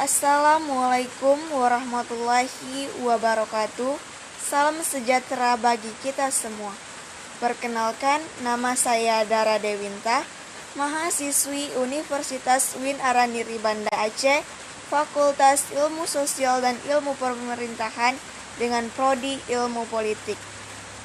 Assalamualaikum warahmatullahi wabarakatuh. Salam sejahtera bagi kita semua. Perkenalkan, nama saya Dara Dewinta, mahasiswi Universitas Win Araniri Banda Aceh, Fakultas Ilmu Sosial dan Ilmu Pemerintahan dengan prodi Ilmu Politik.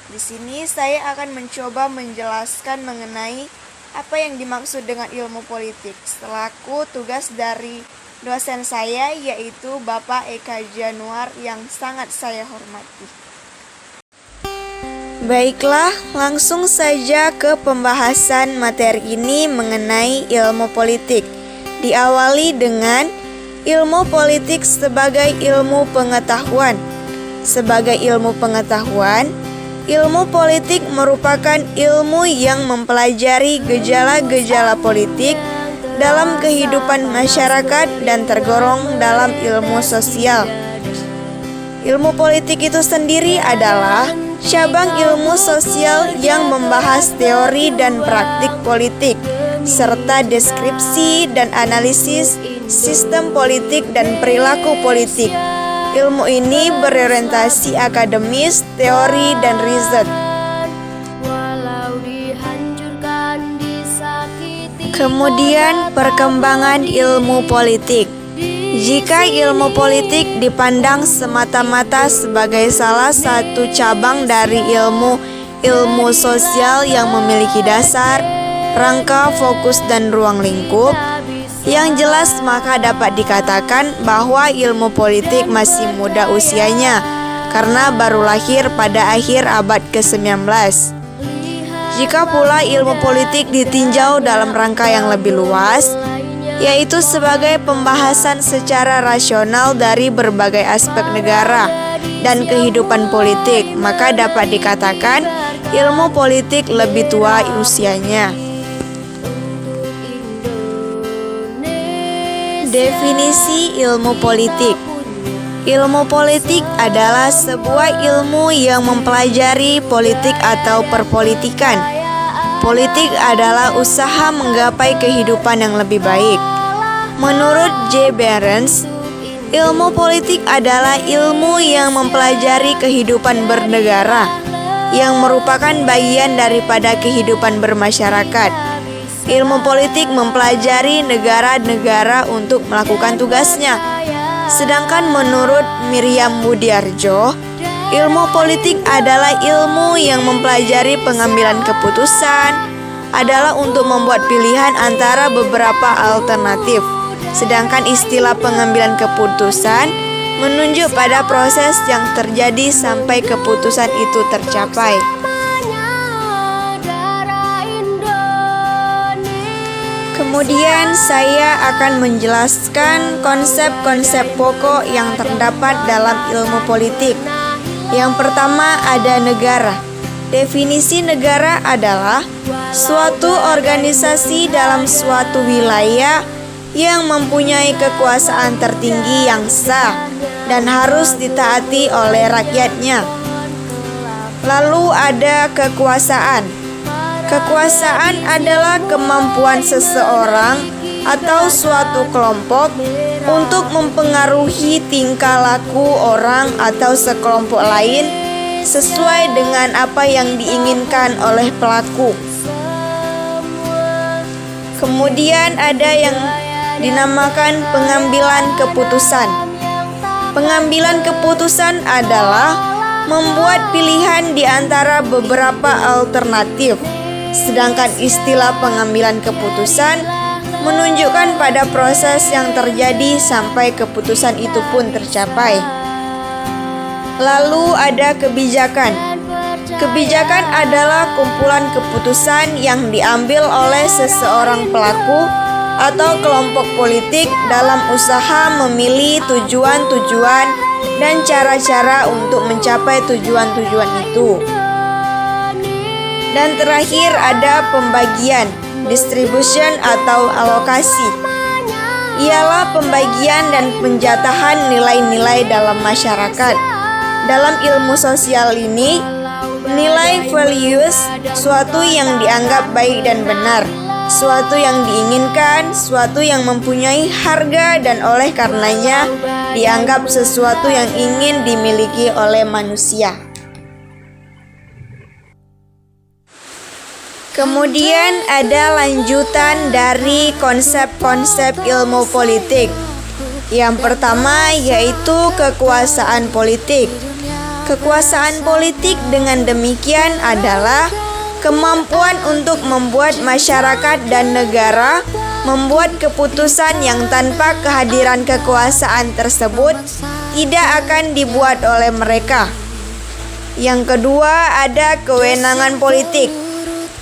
Di sini saya akan mencoba menjelaskan mengenai apa yang dimaksud dengan ilmu politik selaku tugas dari dosen saya, yaitu Bapak Eka Januar yang sangat saya hormati. Baiklah, langsung saja ke pembahasan materi ini mengenai ilmu politik. Diawali dengan ilmu politik sebagai ilmu pengetahuan. Sebagai ilmu pengetahuan, ilmu politik merupakan ilmu yang mempelajari gejala-gejala politik dalam kehidupan masyarakat dan tergolong dalam ilmu sosial. Ilmu politik itu sendiri adalah cabang ilmu sosial yang membahas teori dan praktik politik, serta deskripsi dan analisis sistem politik dan perilaku politik. Ilmu ini berorientasi akademis, teori, dan riset. Kemudian perkembangan ilmu politik. Jika ilmu politik dipandang semata-mata sebagai salah satu cabang dari ilmu sosial yang memiliki dasar, rangka, fokus, dan ruang lingkup, yang jelas maka dapat dikatakan bahwa ilmu politik masih muda usianya karena baru lahir pada akhir abad ke-19. Jika pula ilmu politik ditinjau dalam rangka yang lebih luas, yaitu sebagai pembahasan secara rasional dari berbagai aspek negara dan kehidupan politik, maka dapat dikatakan ilmu politik lebih tua usianya. Definisi ilmu politik. Ilmu politik adalah sebuah ilmu yang mempelajari politik atau perpolitikan. Politik adalah usaha menggapai kehidupan yang lebih baik. Menurut J. Barnes, ilmu politik adalah ilmu yang mempelajari kehidupan bernegara, yang merupakan bagian daripada kehidupan bermasyarakat. Ilmu politik mempelajari negara-negara untuk melakukan tugasnya. Sedangkan menurut Miriam Budiarjo, ilmu politik adalah ilmu yang mempelajari pengambilan keputusan, adalah untuk membuat pilihan antara beberapa alternatif. Sedangkan istilah pengambilan keputusan menunjuk pada proses yang terjadi sampai keputusan itu tercapai. Kemudian saya akan menjelaskan konsep-konsep pokok yang terdapat dalam ilmu politik. Yang pertama ada negara. Definisi negara adalah suatu organisasi dalam suatu wilayah yang mempunyai kekuasaan tertinggi yang sah dan harus ditaati oleh rakyatnya. Lalu ada kekuasaan. Kekuasaan adalah kemampuan seseorang atau suatu kelompok untuk mempengaruhi tingkah laku orang atau sekelompok lain sesuai dengan apa yang diinginkan oleh pelaku. Kemudian ada yang dinamakan pengambilan keputusan. Pengambilan keputusan adalah membuat pilihan di antara beberapa alternatif. Sedangkan istilah pengambilan keputusan menunjukkan pada proses yang terjadi sampai keputusan itu pun tercapai. Lalu ada kebijakan. Kebijakan adalah kumpulan keputusan yang diambil oleh seseorang pelaku atau kelompok politik dalam usaha memilih tujuan-tujuan dan cara-cara untuk mencapai tujuan-tujuan itu. Dan terakhir ada pembagian, distribution atau alokasi. Ialah pembagian dan penjatahan nilai-nilai dalam masyarakat. Dalam ilmu sosial ini, nilai values suatu yang dianggap baik dan benar. suatu yang diinginkan, suatu yang mempunyai harga dan oleh karenanya dianggap sesuatu yang ingin dimiliki oleh manusia. Kemudian ada lanjutan dari konsep-konsep ilmu politik. Yang pertama yaitu kekuasaan politik. Kekuasaan politik dengan demikian adalah kemampuan untuk membuat masyarakat dan negara membuat keputusan yang tanpa kehadiran kekuasaan tersebut tidak akan dibuat oleh mereka. Yang kedua ada kewenangan politik.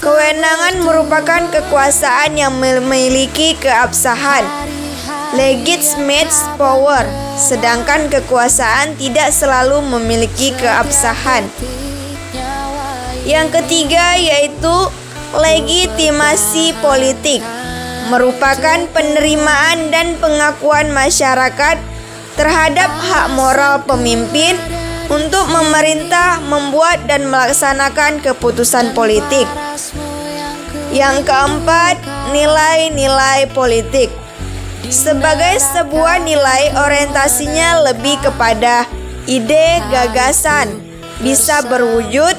Kewenangan merupakan kekuasaan yang memiliki keabsahan, legitimate power, sedangkan kekuasaan tidak selalu memiliki keabsahan. Yang ketiga yaitu legitimasi politik, merupakan penerimaan dan pengakuan masyarakat terhadap hak moral pemimpin untuk memerintah, membuat dan melaksanakan keputusan politik. Yang keempat, nilai-nilai politik. Sebagai sebuah nilai, orientasinya lebih kepada ide, gagasan, bisa berwujud,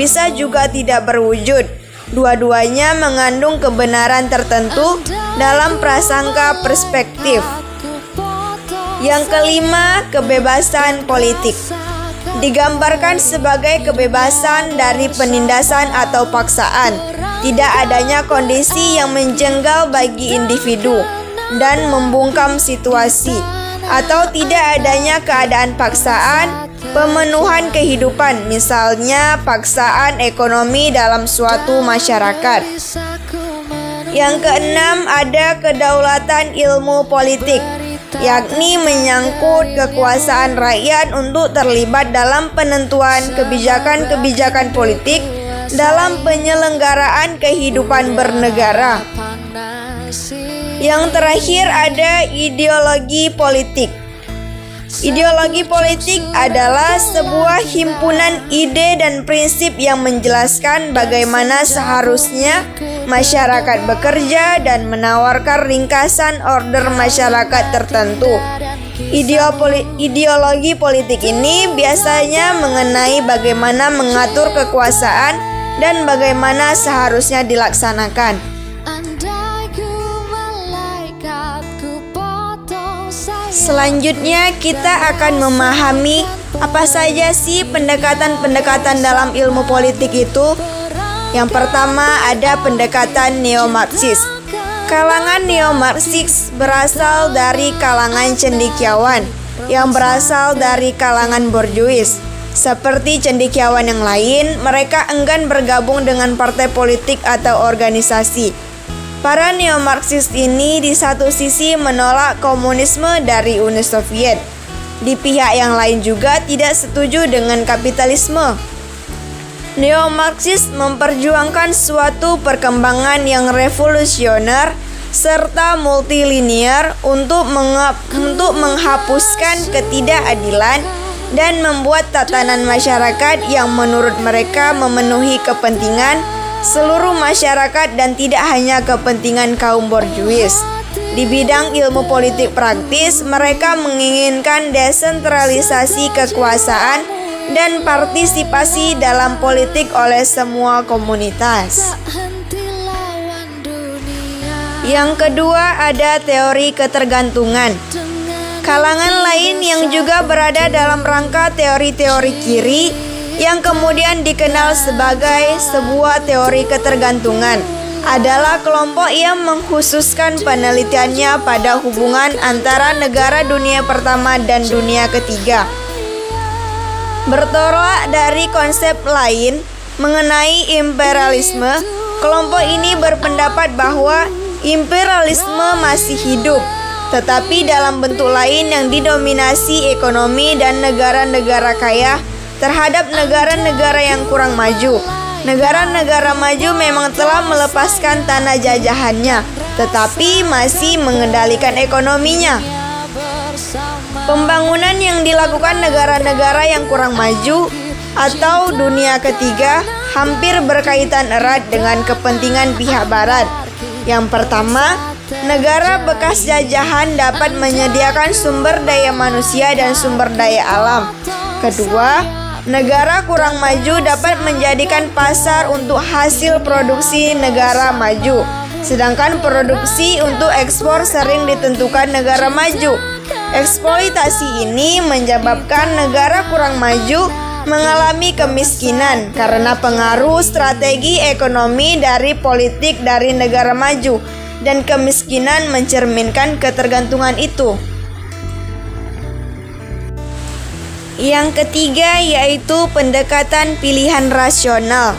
bisa juga tidak berwujud. Dua-duanya mengandung kebenaran tertentu dalam prasangka perspektif. Yang kelima, kebebasan politik. Digambarkan sebagai kebebasan dari penindasan atau paksaan, tidak adanya kondisi yang menjenggal bagi individu dan membungkam situasi, atau tidak adanya keadaan paksaan pemenuhan kehidupan, misalnya paksaan ekonomi dalam suatu masyarakat. Yang keenam ada kedaulatan ilmu politik, yakni menyangkut kekuasaan rakyat untuk terlibat dalam penentuan kebijakan-kebijakan politik dalam penyelenggaraan kehidupan bernegara. Yang terakhir ada ideologi politik. Ideologi politik adalah sebuah himpunan ide dan prinsip yang menjelaskan bagaimana seharusnya masyarakat bekerja dan menawarkan ringkasan order masyarakat tertentu. Ideologi politik ini biasanya mengenai bagaimana mengatur kekuasaan dan bagaimana seharusnya dilaksanakan. Selanjutnya kita akan memahami apa saja sih pendekatan-pendekatan dalam ilmu politik itu. Yang pertama ada pendekatan neo-Marxis. Kalangan neo-Marxis berasal dari kalangan cendekiawan yang berasal dari kalangan borjuis. Seperti cendekiawan yang lain, mereka enggan bergabung dengan partai politik atau organisasi. Para neo-Marxis ini di satu sisi menolak komunisme dari Uni Soviet. Di pihak yang lain juga tidak setuju dengan kapitalisme. Neo-Marxis memperjuangkan suatu perkembangan yang revolusioner serta multilinear untuk menghapuskan ketidakadilan dan membuat tatanan masyarakat yang menurut mereka memenuhi kepentingan seluruh masyarakat dan tidak hanya kepentingan kaum borjuis. Di bidang ilmu politik praktis, mereka menginginkan desentralisasi kekuasaan dan partisipasi dalam politik oleh semua komunitas. Yang kedua ada teori ketergantungan. Kalangan lain yang juga berada dalam rangka teori-teori kiri yang kemudian dikenal sebagai sebuah teori ketergantungan adalah kelompok yang mengkhususkan penelitiannya pada hubungan antara negara dunia pertama dan dunia ketiga. Bertolak dari konsep lain mengenai imperialisme, kelompok ini berpendapat bahwa imperialisme masih hidup, tetapi dalam bentuk lain yang didominasi ekonomi dan negara-negara kaya terhadap negara-negara yang kurang maju. Negara-negara maju memang telah melepaskan tanah jajahannya, tetapi masih mengendalikan ekonominya. Pembangunan yang dilakukan negara-negara yang kurang maju atau dunia ketiga hampir berkaitan erat dengan kepentingan pihak barat Yang pertama, negara bekas jajahan dapat menyediakan sumber daya manusia dan sumber daya alam. Kedua, negara kurang maju dapat menjadikan pasar untuk hasil produksi negara maju, sedangkan produksi untuk ekspor sering ditentukan negara maju. Eksploitasi ini menyebabkan negara kurang maju mengalami kemiskinan karena pengaruh strategi ekonomi dari politik dari negara maju, dan kemiskinan mencerminkan ketergantungan itu. Yang ketiga yaitu pendekatan pilihan rasional.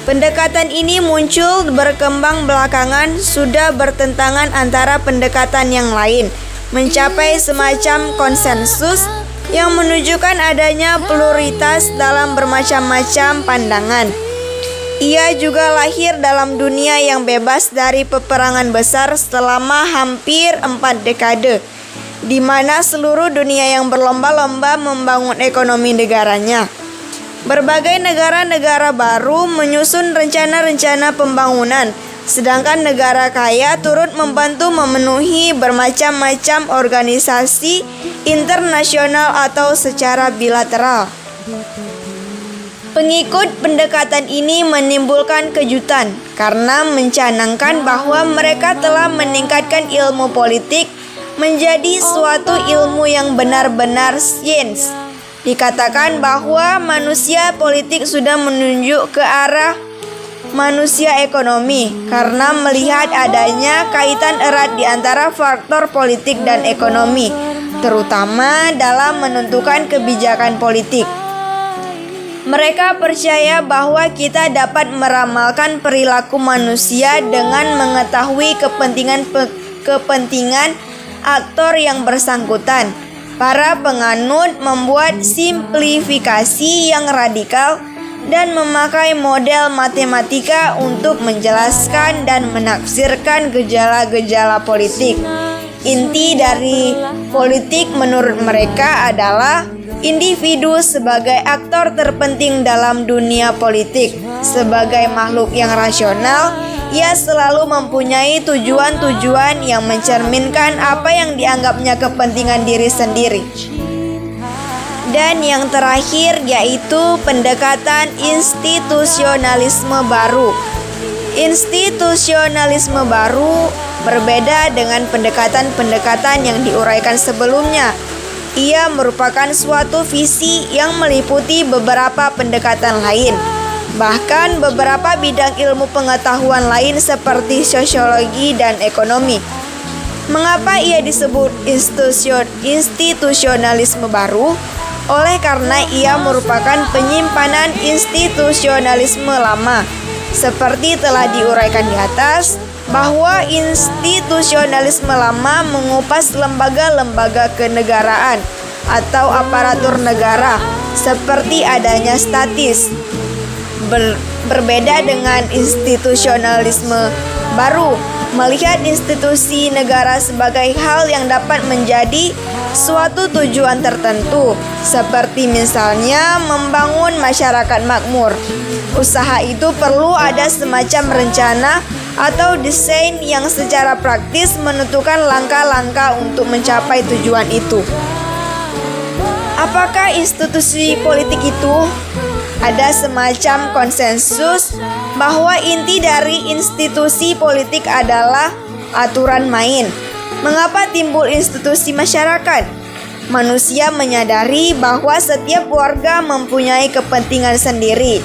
Pendekatan ini muncul berkembang belakangan, sudah bertentangan antara pendekatan yang lain, mencapai semacam konsensus yang menunjukkan adanya pluralitas dalam bermacam-macam pandangan. Ia juga lahir dalam dunia yang bebas dari peperangan besar selama hampir 4 dekade, di mana seluruh dunia yang berlomba-lomba membangun ekonomi negaranya. Berbagai negara-negara baru menyusun rencana-rencana pembangunan, sedangkan negara kaya turut membantu memenuhi bermacam-macam organisasi internasional atau secara bilateral. Pengikut pendekatan ini menimbulkan kejutan karena mencanangkan bahwa mereka telah meningkatkan ilmu politik menjadi suatu ilmu yang benar-benar sains. Dikatakan bahwa manusia politik sudah menunjuk ke arah manusia ekonomi karena melihat adanya kaitan erat di antara faktor politik dan ekonomi, terutama dalam menentukan kebijakan politik. Mereka percaya bahwa kita dapat meramalkan perilaku manusia dengan mengetahui kepentingan aktor yang bersangkutan. Para penganut membuat simplifikasi yang radikal dan memakai model matematika untuk menjelaskan dan menafsirkan gejala-gejala politik. Inti dari politik menurut mereka adalah individu sebagai aktor terpenting dalam dunia politik. Sebagai makhluk yang rasional, ia selalu mempunyai tujuan-tujuan yang mencerminkan apa yang dianggapnya kepentingan diri sendiri. Dan yang terakhir yaitu pendekatan institusionalisme baru. Institusionalisme baru berbeda dengan pendekatan-pendekatan yang diuraikan sebelumnya. Ia merupakan suatu visi yang meliputi beberapa pendekatan lain, bahkan beberapa bidang ilmu pengetahuan lain seperti sosiologi dan ekonomi. Mengapa ia disebut institusionalisme baru? Oleh karena ia merupakan penyimpanan institusionalisme lama. Seperti telah diuraikan di atas, bahwa institusionalisme lama mengupas lembaga-lembaga kenegaraan atau aparatur negara seperti adanya statis. Berbeda dengan institusionalisme baru, melihat institusi negara sebagai hal yang dapat menjadi suatu tujuan tertentu, seperti misalnya membangun masyarakat makmur. Usaha itu perlu ada semacam rencana atau desain yang secara praktis menentukan langkah-langkah untuk mencapai tujuan itu. Apakah institusi politik itu? Ada semacam konsensus bahwa inti dari institusi politik adalah aturan main. Mengapa timbul institusi masyarakat? Manusia menyadari bahwa setiap warga mempunyai kepentingan sendiri.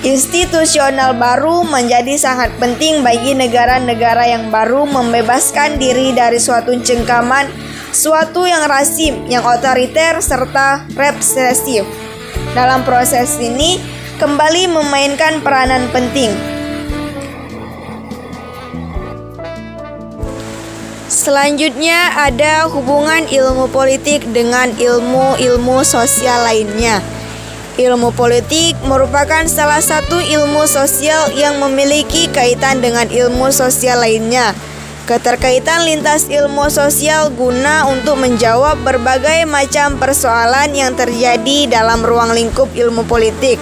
Institusional baru menjadi sangat penting bagi negara-negara yang baru membebaskan diri dari suatu cengkaman, suatu yang rasim, yang otoriter, serta represif. Dalam proses ini, kembali memainkan peranan penting. Selanjutnya ada hubungan ilmu politik dengan ilmu-ilmu sosial lainnya. Ilmu politik merupakan salah satu ilmu sosial yang memiliki kaitan dengan ilmu sosial lainnya. Keterkaitan lintas ilmu sosial guna untuk menjawab berbagai macam persoalan yang terjadi dalam ruang lingkup ilmu politik.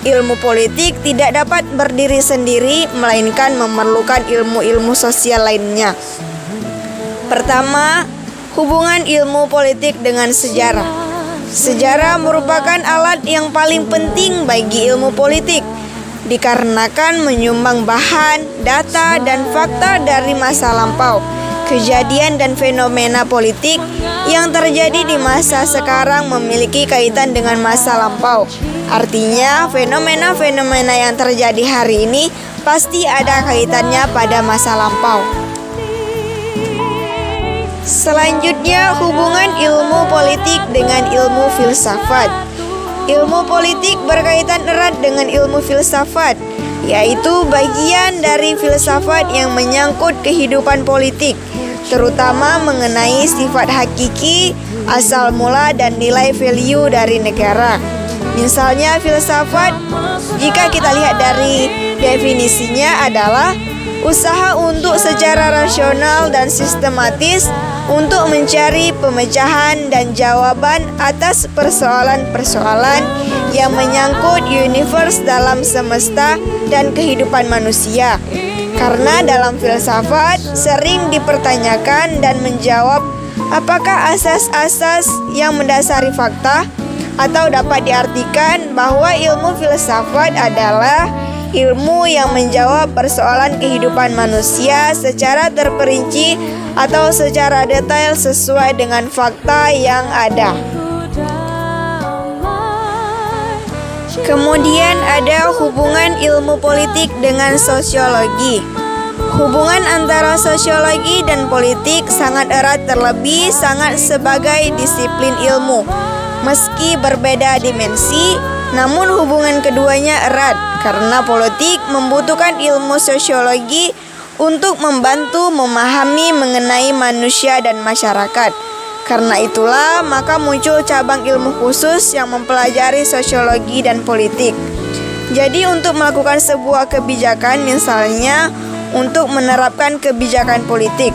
Ilmu politik tidak dapat berdiri sendiri, melainkan memerlukan ilmu-ilmu sosial lainnya. Pertama, hubungan ilmu politik dengan sejarah. Sejarah merupakan alat yang paling penting bagi ilmu politik, dikarenakan menyumbang bahan, data, dan fakta dari masa lampau, kejadian dan fenomena politik yang terjadi di masa sekarang memiliki kaitan dengan masa lampau. Artinya, fenomena-fenomena yang terjadi hari ini pasti ada kaitannya pada masa lampau. Selanjutnya, hubungan ilmu politik dengan ilmu filsafat. Ilmu politik berkaitan erat dengan ilmu filsafat, yaitu bagian dari filsafat yang menyangkut kehidupan politik, terutama mengenai sifat hakiki, asal mula, dan nilai value dari negara. Misalnya filsafat, jika kita lihat dari definisinya adalah usaha untuk secara rasional dan sistematis untuk mencari pemecahan dan jawaban atas persoalan-persoalan yang menyangkut universe dalam semesta dan kehidupan manusia. Karena dalam filsafat sering dipertanyakan dan menjawab apakah asas-asas yang mendasari fakta, atau dapat diartikan bahwa ilmu filsafat adalah ilmu yang menjawab persoalan kehidupan manusia secara terperinci atau secara detail sesuai dengan fakta yang ada. Kemudian ada hubungan ilmu politik dengan sosiologi. Hubungan antara sosiologi dan politik sangat erat, terlebih sangat sebagai disiplin ilmu. Meski berbeda dimensi, namun hubungan keduanya erat karena politik membutuhkan ilmu sosiologi untuk membantu memahami mengenai manusia dan masyarakat. Karena itulah maka muncul cabang ilmu khusus yang mempelajari sosiologi dan politik. Jadi untuk melakukan sebuah kebijakan, misalnya untuk menerapkan kebijakan politik,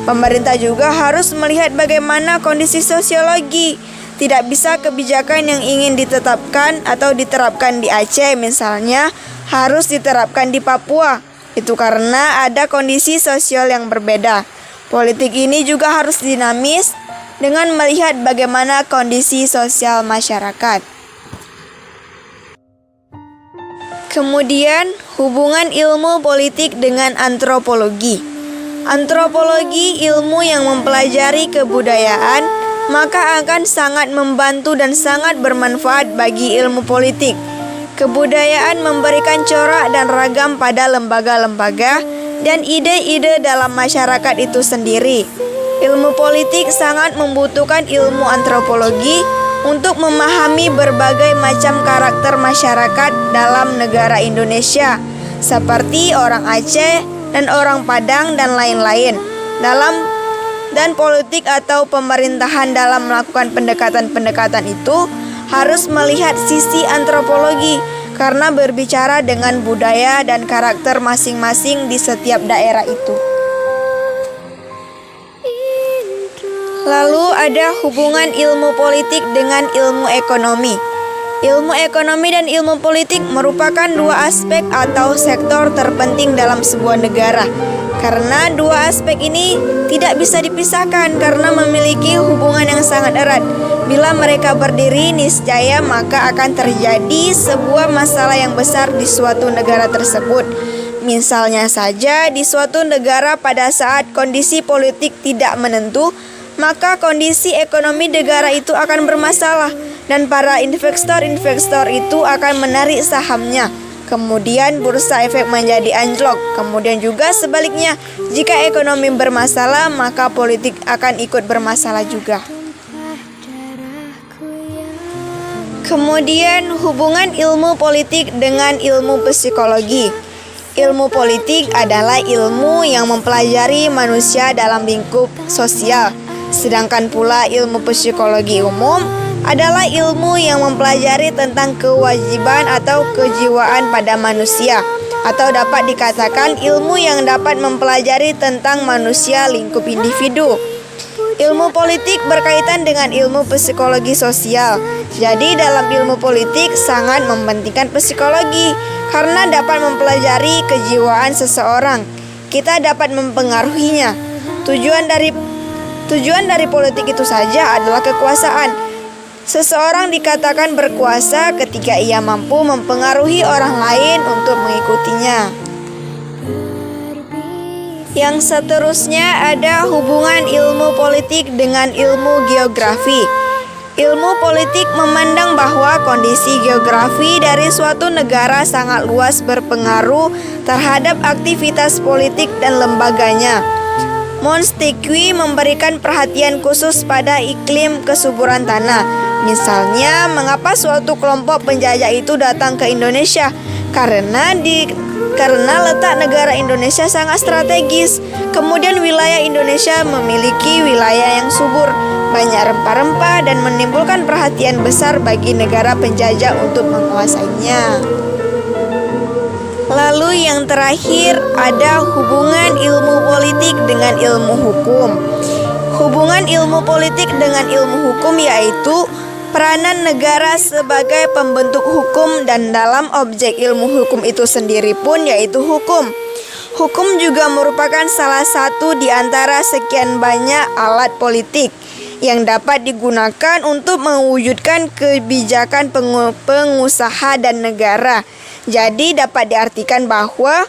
pemerintah juga harus melihat bagaimana kondisi sosiologi. Tidak bisa kebijakan yang ingin ditetapkan atau diterapkan di Aceh misalnya harus diterapkan di Papua. Itu karena ada kondisi sosial yang berbeda. Politik ini juga harus dinamis dengan melihat bagaimana kondisi sosial masyarakat. Kemudian, hubungan ilmu politik dengan antropologi. Antropologi ilmu yang mempelajari kebudayaan, maka akan sangat membantu dan sangat bermanfaat bagi ilmu politik. Kebudayaan memberikan corak dan ragam pada lembaga-lembaga dan ide-ide dalam masyarakat itu sendiri. Ilmu politik sangat membutuhkan ilmu antropologi untuk memahami berbagai macam karakter masyarakat dalam negara Indonesia, seperti orang Aceh dan orang Padang dan lain-lain. Dan politik atau pemerintahan dalam melakukan pendekatan-pendekatan itu harus melihat sisi antropologi karena berbicara dengan budaya dan karakter masing-masing di setiap daerah itu. Lalu ada hubungan ilmu politik dengan ilmu ekonomi. Ilmu ekonomi dan ilmu politik merupakan dua aspek atau sektor terpenting dalam sebuah negara. Karena dua aspek ini tidak bisa dipisahkan karena memiliki hubungan yang sangat erat. Bila mereka berdiri niscaya maka akan terjadi sebuah masalah yang besar di suatu negara tersebut. Misalnya saja di suatu negara pada saat kondisi politik tidak menentu, maka kondisi ekonomi negara itu akan bermasalah dan para investor itu akan menarik sahamnya. Kemudian bursa efek menjadi anjlok. Kemudian juga sebaliknya, jika ekonomi bermasalah, maka politik akan ikut bermasalah juga. Kemudian hubungan ilmu politik dengan ilmu psikologi. Ilmu politik adalah ilmu yang mempelajari manusia dalam lingkup sosial. Sedangkan pula ilmu psikologi umum adalah ilmu yang mempelajari tentang kewajiban atau kejiwaan pada manusia, atau dapat dikatakan ilmu yang dapat mempelajari tentang manusia lingkup individu. Ilmu politik berkaitan dengan ilmu psikologi sosial. Jadi dalam ilmu politik sangat mementingkan psikologi karena dapat mempelajari kejiwaan seseorang. Kita dapat mempengaruhinya. Tujuan dari politik itu saja adalah kekuasaan. Seseorang dikatakan berkuasa ketika ia mampu mempengaruhi orang lain untuk mengikutinya. Yang seterusnya ada hubungan ilmu politik dengan ilmu geografi. Ilmu politik memandang bahwa kondisi geografi dari suatu negara sangat luas berpengaruh terhadap aktivitas politik dan lembaganya. Montesquieu memberikan perhatian khusus pada iklim kesuburan tanah. Misalnya, mengapa suatu kelompok penjajah itu datang ke Indonesia? Karena letak negara Indonesia sangat strategis. Kemudian wilayah Indonesia memiliki wilayah yang subur, banyak rempah-rempah dan menimbulkan perhatian besar bagi negara penjajah untuk menguasainya. Lalu yang terakhir ada hubungan ilmu politik dengan ilmu hukum. Hubungan ilmu politik dengan ilmu hukum yaitu peranan negara sebagai pembentuk hukum dan dalam objek ilmu hukum itu sendiri pun yaitu hukum. Hukum juga merupakan salah satu di antara sekian banyak alat politik yang dapat digunakan untuk mewujudkan kebijakan pengusaha dan negara. Jadi dapat diartikan bahwa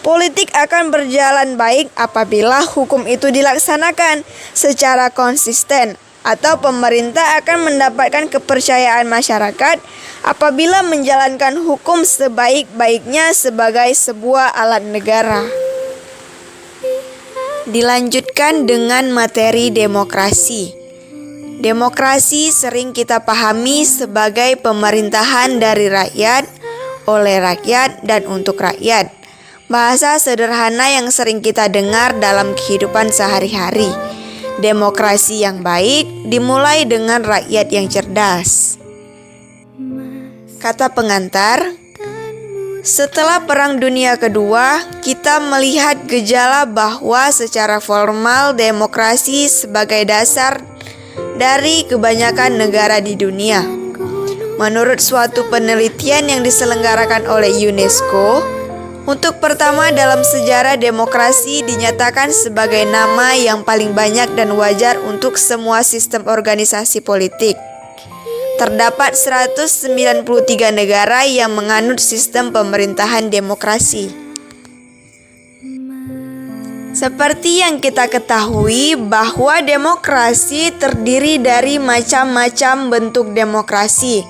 politik akan berjalan baik apabila hukum itu dilaksanakan secara konsisten, atau pemerintah akan mendapatkan kepercayaan masyarakat apabila menjalankan hukum sebaik-baiknya sebagai sebuah alat negara. Dilanjutkan dengan materi demokrasi. Demokrasi sering kita pahami sebagai pemerintahan dari rakyat, oleh rakyat, dan untuk rakyat. Bahasa sederhana yang sering kita dengar dalam kehidupan sehari-hari. Demokrasi yang baik dimulai dengan rakyat yang cerdas. Kata pengantar, setelah Perang Dunia Kedua, kita melihat gejala bahwa secara formal demokrasi sebagai dasar dari kebanyakan negara di dunia. Menurut suatu penelitian yang diselenggarakan oleh UNESCO, untuk pertama dalam sejarah demokrasi dinyatakan sebagai nama yang paling banyak dan wajar untuk semua sistem organisasi politik. Terdapat 193 negara yang menganut sistem pemerintahan demokrasi. Seperti yang kita ketahui bahwa demokrasi terdiri dari macam-macam bentuk demokrasi.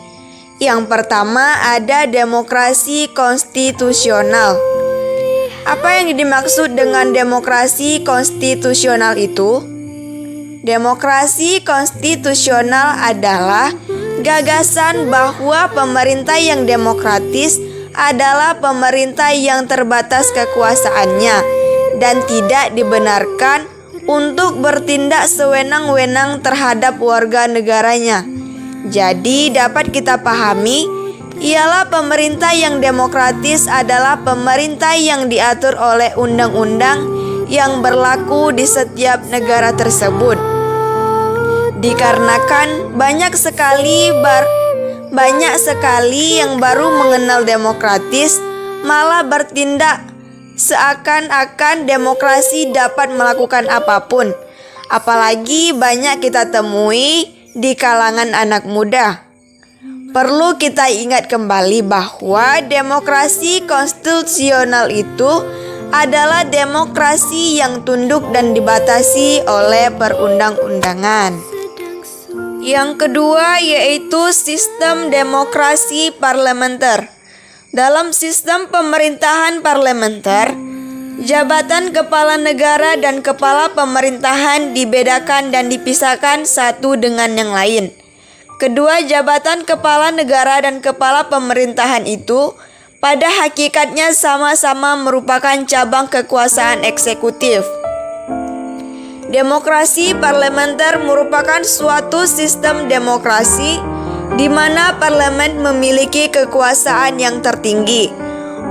Yang pertama ada demokrasi konstitusional. Apa yang dimaksud dengan demokrasi konstitusional itu? Demokrasi konstitusional adalah gagasan bahwa pemerintah yang demokratis adalah pemerintah yang terbatas kekuasaannya dan tidak dibenarkan untuk bertindak sewenang-wenang terhadap warga negaranya. Jadi dapat kita pahami, ialah pemerintah yang demokratis adalah pemerintah yang diatur oleh undang-undang yang berlaku di setiap negara tersebut. Dikarenakan banyak sekali yang baru mengenal demokratis, malah bertindak seakan-akan demokrasi dapat melakukan apapun. Apalagi banyak kita temui di kalangan anak muda. Perlu kita ingat kembali bahwa demokrasi konstitusional itu adalah demokrasi yang tunduk dan dibatasi oleh perundang-undangan. Yang kedua yaitu sistem demokrasi parlementer. Dalam sistem pemerintahan parlementer, jabatan kepala negara dan kepala pemerintahan dibedakan dan dipisahkan satu dengan yang lain. Kedua jabatan kepala negara dan kepala pemerintahan itu pada hakikatnya sama-sama merupakan cabang kekuasaan eksekutif. Demokrasi parlementer merupakan suatu sistem demokrasi di mana parlemen memiliki kekuasaan yang tertinggi.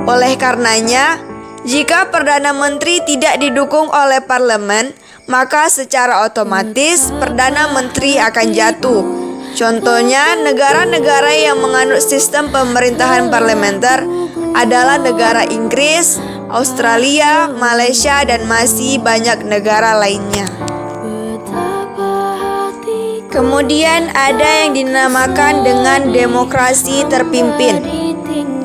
Oleh karenanya, Jika Perdana Menteri tidak didukung oleh parlemen, maka secara otomatis Perdana Menteri akan jatuh. Contohnya, negara-negara yang menganut sistem pemerintahan parlementer adalah negara Inggris, Australia, Malaysia, dan masih banyak negara lainnya. Kemudian ada yang dinamakan dengan demokrasi terpimpin.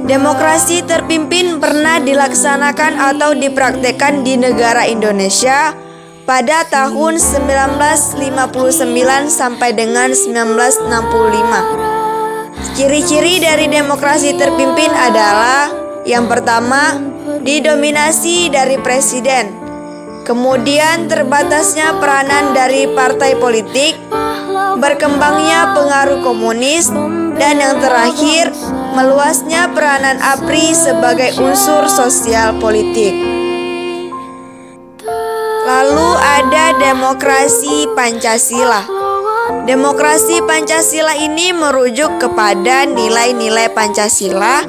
Demokrasi terpimpin pernah dilaksanakan atau dipraktekkan di negara Indonesia pada tahun 1959 sampai dengan 1965. Ciri-ciri dari demokrasi terpimpin adalah yang pertama, didominasi dari presiden. Kemudian terbatasnya peranan dari partai politik, berkembangnya pengaruh komunis, dan yang terakhir, meluasnya peranan APRI sebagai unsur sosial politik. Lalu ada demokrasi Pancasila. Demokrasi Pancasila ini merujuk kepada nilai-nilai Pancasila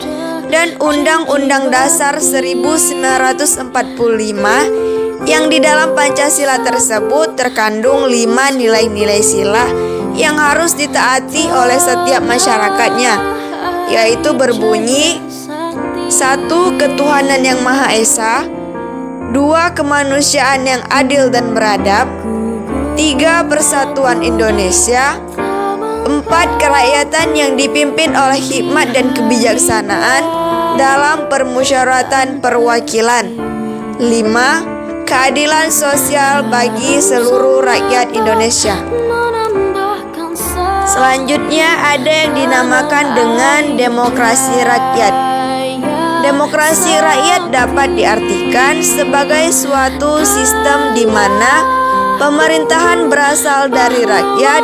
dan Undang-Undang Dasar 1945 yang di dalam Pancasila tersebut terkandung 5 nilai-nilai sila yang harus ditaati oleh setiap masyarakatnya, yaitu berbunyi 1. Ketuhanan yang Maha Esa, 2. Kemanusiaan yang adil dan beradab, 3. Persatuan Indonesia, 4. Kerakyatan yang dipimpin oleh hikmat dan kebijaksanaan dalam permusyawaratan perwakilan, 5. Keadilan sosial bagi seluruh rakyat Indonesia. Selanjutnya ada yang dinamakan dengan demokrasi rakyat. Demokrasi rakyat dapat diartikan sebagai suatu sistem di mana pemerintahan berasal dari rakyat,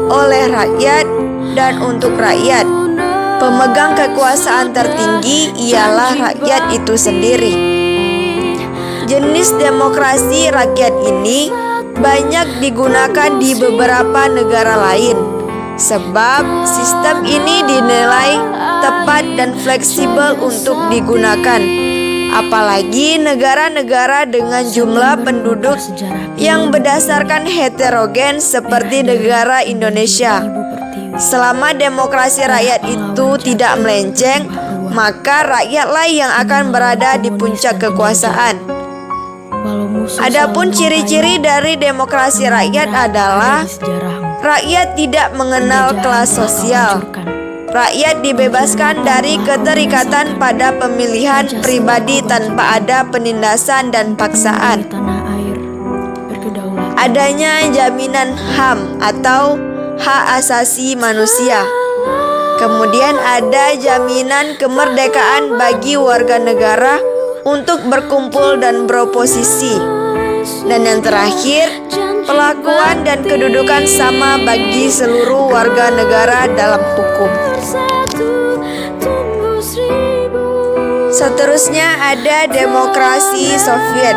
oleh rakyat, dan untuk rakyat. Pemegang kekuasaan tertinggi ialah rakyat itu sendiri. Jenis demokrasi rakyat ini banyak digunakan di beberapa negara lain, sebab sistem ini dinilai tepat dan fleksibel untuk digunakan, apalagi negara-negara dengan jumlah penduduk yang berdasarkan heterogen seperti negara Indonesia. Selama demokrasi rakyat itu tidak melenceng, maka rakyatlah yang akan berada di puncak kekuasaan. Adapun ciri-ciri dari demokrasi rakyat adalah rakyat tidak mengenal kelas sosial. Rakyat dibebaskan dari keterikatan pada pemilihan pribadi tanpa ada penindasan dan paksaan. Adanya jaminan HAM atau hak asasi manusia. Kemudian ada jaminan kemerdekaan bagi warga negara untuk berkumpul dan beroposisi. Dan yang terakhir, perlakuan dan kedudukan sama bagi seluruh warga negara dalam hukum. Seterusnya ada demokrasi Soviet.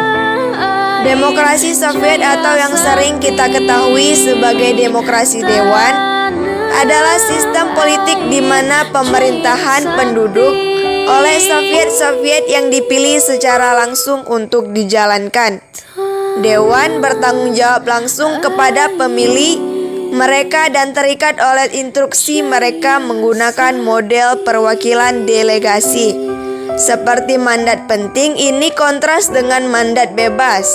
Demokrasi Soviet atau yang sering kita ketahui sebagai demokrasi dewan adalah sistem politik di mana pemerintahan penduduk oleh Soviet-Soviet yang dipilih secara langsung untuk dijalankan. Dewan bertanggung jawab langsung kepada pemilih mereka dan terikat oleh instruksi mereka menggunakan model perwakilan delegasi. Seperti mandat penting, ini kontras dengan mandat bebas,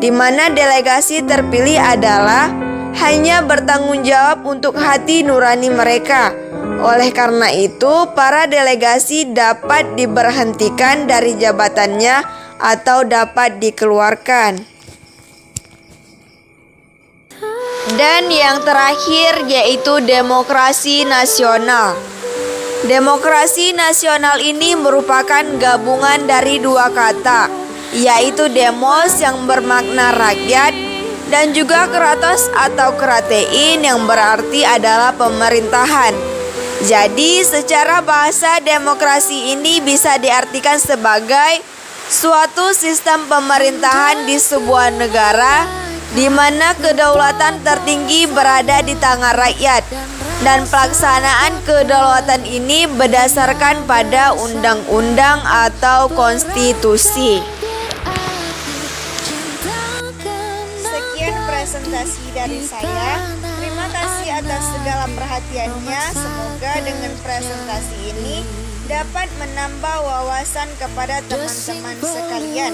di mana delegasi terpilih adalah hanya bertanggung jawab untuk hati nurani mereka. Oleh karena itu, para delegasi dapat diberhentikan dari jabatannya atau dapat dikeluarkan. Dan yang terakhir yaitu demokrasi nasional. Demokrasi nasional ini merupakan gabungan dari dua kata, yaitu demos yang bermakna rakyat dan juga kratos atau kratein yang berarti adalah pemerintahan. Jadi secara bahasa demokrasi ini bisa diartikan sebagai suatu sistem pemerintahan di sebuah negara di mana kedaulatan tertinggi berada di tangan rakyat. dan pelaksanaan kedaulatan ini berdasarkan pada undang-undang atau konstitusi. Sekian presentasi dari saya. Terima kasih atas segala perhatiannya. Semoga dengan presentasi ini dapat menambah wawasan kepada teman-teman sekalian.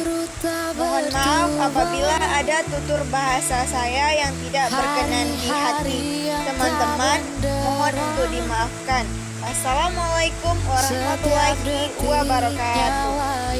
Mohon maaf apabila ada tutur bahasa saya yang tidak berkenan di hati teman-teman. Mohon untuk dimaafkan. Assalamualaikum warahmatullahi wabarakatuh.